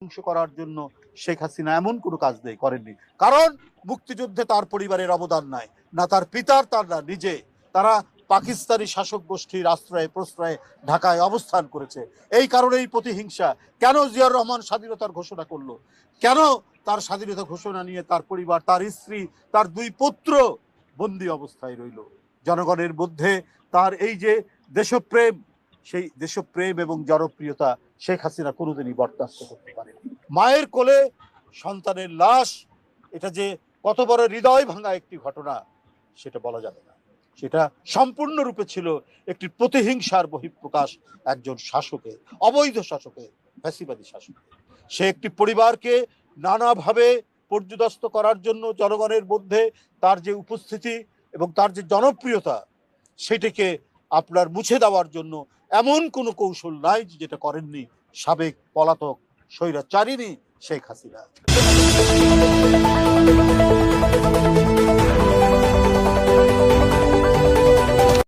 ধ্বংস করার জন্য শেখ হাসিনা এমন কোনো কাজ করেননি। কারণ মুক্তিযুদ্ধে তার পরিবারের অবদান নাই, না তার পিতার, তার না নিজে। তারা পাকিস্তানি শাসক গোষ্ঠীর আশ্রয়ে প্রশ্রয়ে ঢাকায় অবস্থান করেছে। এই কারণেই প্রতিহিংসা। কেন জিয়াউর রহমান স্বাধীনতার ঘোষণা করলো? কেন তার স্বাধীনতা ঘোষণা নিয়ে তার পরিবার, তার স্ত্রী, তার 2 পুত্র বন্দী অবস্থায় রইল? জনগণের মধ্যে তার এই যে দেশপ্রেম, সেই দেশপ্রেম এবং জনপ্রিয়তা শেখ হাসিনা কোনোদিনই বরদাস্ত করতে পারেনি। মায়ের কোলে সন্তানের লাশ, এটা যে কত বড় হৃদয় ভাঙা একটি ঘটনা সেটা বলা যাবে না। সেটা সম্পূর্ণরূপে ছিল একটি প্রতিহিংসার বহিঃপ্রকাশ একজন শাসকের, অবৈধ শাসকের, ফ্যাসিবাদী শাসকের। সে একটি পরিবারকে নানাভাবে পর্যুদস্ত করার জন্য জনগণের মধ্যে তার যে উপস্থিতি এবং তার যে জনপ্রিয়তা, সেটিকে আপনার মুছে দেওয়ার জন্য এমন কোনো কৌশল নাই যেটা করেননি সাবেক পলাতক স্বৈরাচারিণী শেখ হাসিনা।